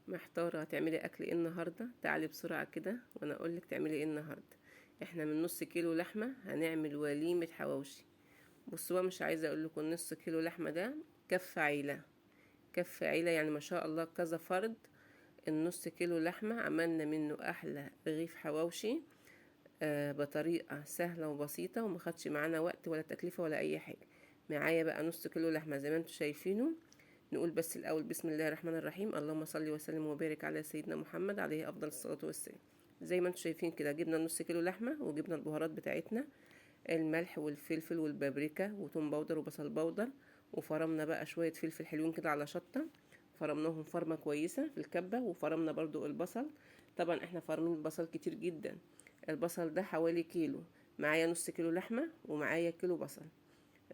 محتارة هتعملي اكل ايه النهاردة؟ تعالي بسرعة كده وانا اقولك تعملي ايه النهاردة. احنا من نص كيلو لحمة هنعمل وليمة حواوشي. بصوا بقى، مش عايزة اقولكم نص كيلو لحمة ده كف عيلة. كف عيلة يعني ما شاء الله كذا فرد. النص كيلو لحمة عملنا منه احلى رغيف حواوشي. بطريقة سهلة وبسيطة وما خدش معانا وقت ولا تكلفة ولا اي حاجة. معايا بقى نص كيلو لحمة زي ما انتوا شايفينه. نقول بس الأول بسم الله الرحمن الرحيم، اللهم صل وسلم وبارك على سيدنا محمد عليه أفضل الصلاة والسلام. زي ما انتم شايفين كده جبنا نص كيلو لحمة وجبنا البهارات بتاعتنا، الملح والفلفل والبابريكا وتوم باودر وبصل باودر. وفرمنا بقى شوية فلفل حلوين كده على شطة، فرمناهم فرمة كويسة في الكبة. وفرمنا برضو البصل، طبعا احنا فرمين البصل كتير جدا. البصل ده حوالي كيلو، معايا نص كيلو لحمة ومعايا كيلو بصل.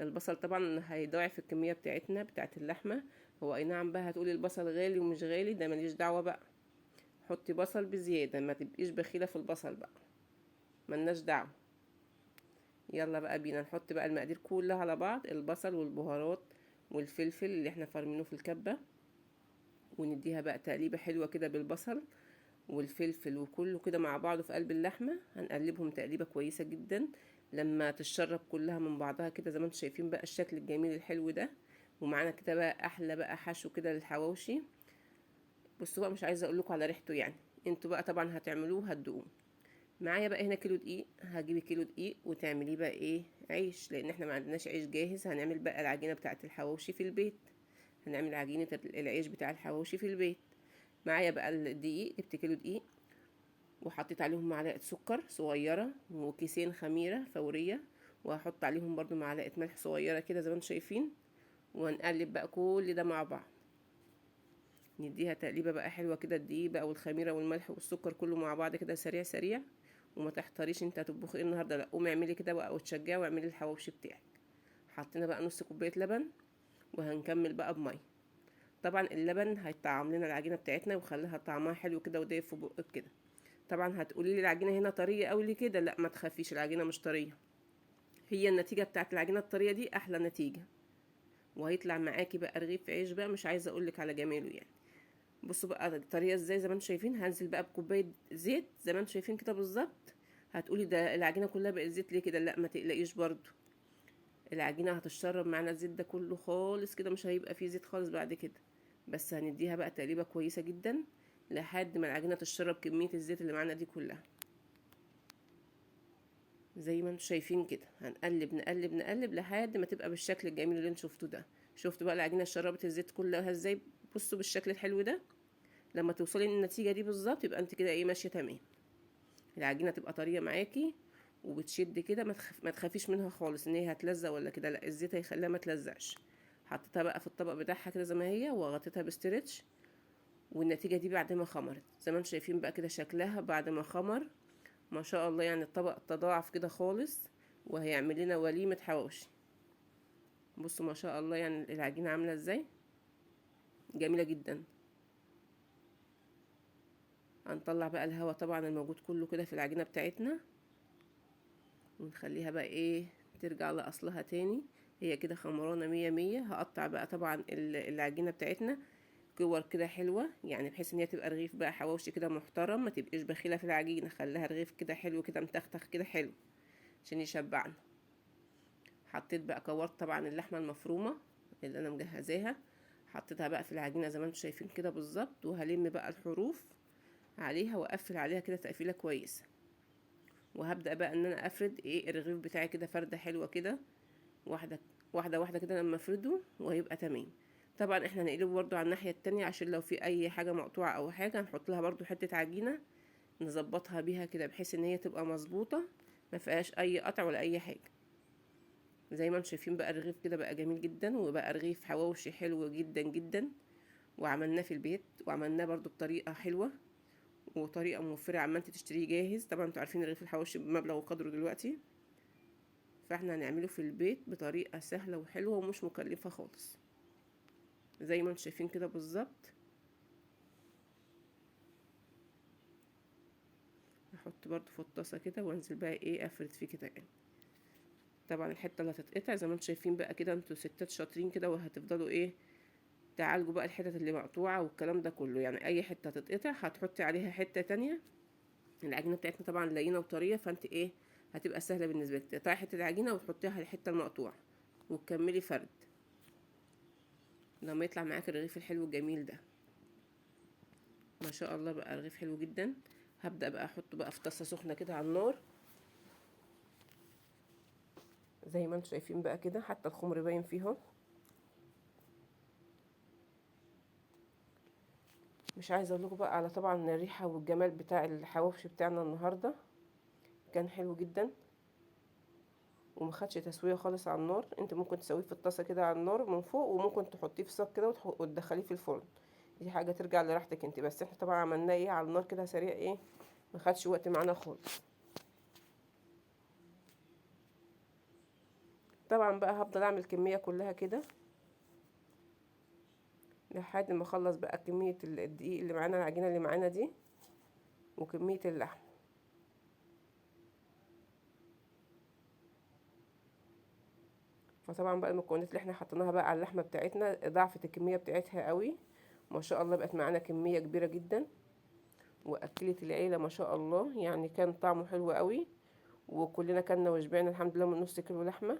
البصل طبعا هيضاعف الكمية بتاعتنا بتاعت اللحمة. هو اي نعم بقى هتقولي البصل غالي ومش غالي، ده ماليش دعوة بقى. حطي بصل بزيادة، ما تبقيش بخيلة في البصل بقى، ملناش دعوة. يلا بقى بينا نحط بقى المقادير كلها على بعض، البصل والبهارات والفلفل اللي احنا فرمينه في الكبة، ونديها بقى تقليبة حلوة كده بالبصل والفلفل وكله كده مع بعضه في قلب اللحمة. هنقلبهم تقليبة كويسة جدا لما تتشرب كلها من بعضها كده زي ما انتم شايفين بقى الشكل الجميل الحلو ده. ومعانا كده بقى احلى بقى حشو كده للحواوشي. بصوا بقى، مش عايزه اقول لكم على ريحته يعني، انتوا بقى طبعا هتعملوه هتدوقوه. معايا بقى هنا كيلو دقيق، هجيبي كيلو دقيق وتعمليه بقى ايه عيش، لان احنا ما عندناش عيش جاهز. هنعمل بقى العجينه بتاعه الحواوشي في البيت، هنعمل عجينه العيش بتاع الحواوشي في البيت. معايا بقى الدقيق، جبت كيلو دقيق وحطيت عليهم معلقه سكر صغيره وكيسين خميره فوريه، وهحط عليهم برضو معلقه ملح صغيره كده زي ما انتم شايفين. وهنقلب بقى كل ده مع بعض، نديها تقليبه بقى حلوه كده، الدقيق بقى والخميره والملح والسكر كله مع بعض كده سريع سريع. وما تحتاريش انت هتطبخي ايه النهارده، لا قومي اعملي كده بقى وتشجعي واعملي الحواوشي بتاعك. حطينا بقى نص كوبايه لبن، وهنكمل بقى بميه. طبعا اللبن هيطعم لنا العجينه بتاعتنا وخليها طعمها حلو كده ودايب في بقك كده. طبعا هتقولي لي العجينه هنا طريه قوي ليه كده، لا ما تخافيش العجينه مش طريه، هي النتيجه بتاعت العجينه الطريه دي احلى نتيجه. وهيطلع معاكي بقى رغيف عيش بقى مش عايزه اقولك على جماله يعني. بصوا بقى الطريقه ازاي زي ما انتم شايفين. هنزل بقى بكوبايه زيت زي ما انتم شايفين كده بالظبط. هتقولي ده العجينه كلها بقت زيت ليه كده، لا ما تقلقيش برضو، العجينه هتشرب معانا الزيت ده كله خالص كده، مش هيبقى فيه زيت خالص بعد كده. بس هنديها بقى تقليبه كويسه جدا لحد ما العجينه تشرب كميه الزيت اللي معانا دي كلها. زي ما انتم شايفين كده هنقلب نقلب نقلب لحد ما تبقى بالشكل الجميل اللي انتم شفتوه ده. شفتوا بقى العجينه شربت الزيت كلها ازاي؟ بصوا بالشكل الحلو ده. لما توصلي للنتيجه دي بالظبط يبقى انت كده ايه ماشيه تمام. العجينه تبقى طريه معاكي وبتشد كده، ما تخافيش منها خالص ان هي هتلزق ولا كده، لا الزيت هيخليها ما تلزقش. حطيتها بقى في الطبق بتاعها كده زي ما هي وغطيتها بستريتش. والنتيجه دي بعد ما خمرت زي ما انتم شايفين بقى كده شكلها بعد ما خمر، ما شاء الله يعني الطبق تضاعف كده خالص. وهيعمل لنا وليمه حواوشي. بصوا ما شاء الله يعني العجينه عامله ازاي، جميله جدا. هنطلع بقى الهواء طبعا الموجود كله كده في العجينه بتاعتنا، ونخليها بقى ايه ترجع لأصلها تاني. هي كده خمرانة مية مية. هقطع بقى طبعا العجينة بتاعتنا كور كده حلوة، يعني بحيث ان هي تبقى رغيف بقى حواوشي كده محترم، ما تبقيش بخيلة في العجينة، خليها رغيف كده حلو كده متختخ كده حلو عشان يشبعنا. حطيت بقى كورت طبعا اللحمة المفرومة اللي انا مجهزاها، حطيتها بقى في العجينة زي ما انتم شايفين كده بالظبط. وهلم بقى الحروف عليها واقفل عليها كده تقفيلة كويسة. وهبدأ بقى ان انا افرد ايه الرغيف بتاعي كده فردة حلوة كده، واحدة واحدة واحدة كده لما افرده وهيبقى تمام. طبعا احنا هنقلبه برضو على الناحية التانية عشان لو في اي حاجة مقطوعة او حاجة نحط لها برضو حتة عجينة نظبطها بيها كده بحيث ان هي تبقى مظبوطة ما فيهاش اي قطع ولا اي حاجة. زي ما انتم شايفين بقى الرغيف كده بقى جميل جدا، وبقى رغيف حواوشي حلو جدا جدا. وعملناه في البيت وعملناه برضو بطريقة حلوة وطريقة موفرة، عما انت تشتريه جاهز. طبعا انتوا عارفين رغيف الحواوشي بمبلغ وقدره دلوقتي، فاحنا هنعمله في البيت بطريقة سهلة وحلوة ومش مكلفة خالص زي ما انتم شايفين كده بالظبط. هحط برضو في الطاسة كده وانزل بقى ايه افرد فيه كده يعني. طبعا الحتة اللي هتتقطع زي ما انتم شايفين بقى كده، انتوا ستات شاطرين كده وهتفضلوا ايه تعالجوا بقى الحتت اللي مقطوعة والكلام ده كله. يعني اي حتة تتقطع هتحطي عليها حتة تانية. العجينة بتاعتنا طبعا لينة وطرية، فانت ايه هتبقى سهلة بالنسبة لك. تقطعي حتة العجينة وتحطيها على الحتة المقطوعة وتكملي فرد لما يطلع معاك الرغيف الحلو الجميل ده. ما شاء الله بقى رغيف حلو جدا. هبدأ بقى احطه بقى في طاسة سخنة كده على النار زي ما انتم شايفين بقى كده، حتى الخمر باين فيها. مش عايزه اقول لكم بقى على طبعا الريحه والجمال بتاع الحواوشي بتاعنا النهارده. كان حلو جدا وما خدش تسويه خالص على النار. انت ممكن تسويه في الطاسه كده على النار من فوق، وممكن تحطيه في صاج كده وتدخليه في الفرن. دي حاجه ترجع لراحتك انت، بس احنا طبعا عملناه ايه على النار كده سريع، ايه ما خدش وقت معانا خالص. طبعا بقى هفضل اعمل كميه كلها كده لحد ما اخلص بقى كميه الدقيق اللي معانا، العجينه اللي معانا دي، وكميه اللحم. فطبعا بقى المكونات اللي احنا حطيناها بقى على اللحمه بتاعتنا ضاعفت الكميه بتاعتها قوي. ما شاء الله بقت معانا كميه كبيره جدا، واكلت العيله ما شاء الله. يعني كان طعمه حلو قوي، وكلنا كلنا وشبعنا الحمد لله من نص كيلو لحمه.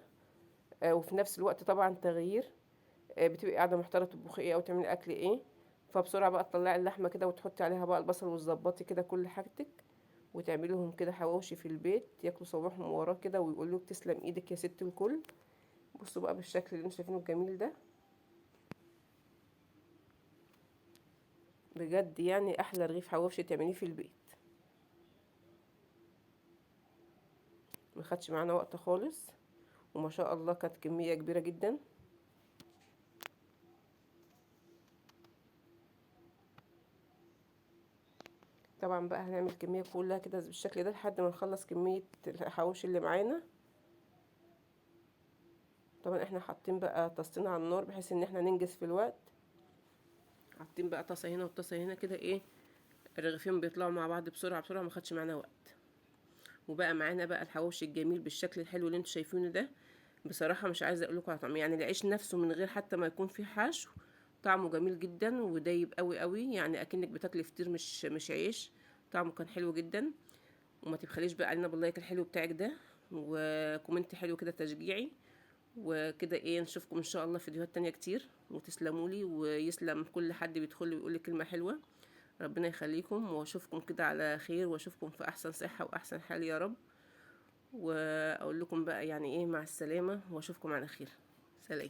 وفي نفس الوقت طبعا تغيير. بتبقي قاعده محتاره تطبخي ايه او تعملي اكل ايه، فبسرعه بقى تطلعي اللحمه كده وتحطي عليها بقى البصل وتظبطي كده كل حاجتك، وتعملي لهم كده حواوشي في البيت ياكلوا صباحهم وراه كده ويقولوا لك تسلم ايدك يا ست الكل. بصوا بقى بالشكل اللي انتوا شايفينه الجميل ده، بجد يعني احلى رغيف حواوشي تعمليه في البيت. ما خدش معانا وقت خالص، وما شاء الله كانت كميه كبيره جدا. طبعا بقى هنعمل كميه كلها كده بالشكل ده لحد ما نخلص كميه الحواوشي اللي معانا. طبعا احنا حاطين بقى طاستين على النار بحيث ان احنا ننجز في الوقت. حاطين بقى طاسه هنا وطاسه هنا كده، ايه الرغيفين بيطلعوا مع بعض بسرعه بسرعه، ما خدش معانا وقت. وبقى معانا بقى الحواوشي الجميل بالشكل الحلو اللي انتوا شايفينه ده. بصراحه مش عايزه اقول لكم على طعم، يعني العيش نفسه من غير حتى ما يكون فيه حشو طعمه جميل جدا ودايب قوي قوي، يعني اكنك بتاكلي فطير مش عيش. طعمه كان حلو جدا. وما تبخليش بقى علينا باللايك الحلو بتاعك ده، وكومنت حلو كده تشجيعي. وكده ايه نشوفكم ان شاء الله في فيديوهات تانية كتير، وتسلموا لي ويسلم كل حد بيدخل لي ويقول لي كلمة حلوة. ربنا يخليكم، واشوفكم كده على خير، واشوفكم في احسن صحة واحسن حال يا رب. واقول لكم بقى يعني ايه مع السلامة، واشوفكم على خير. سلام.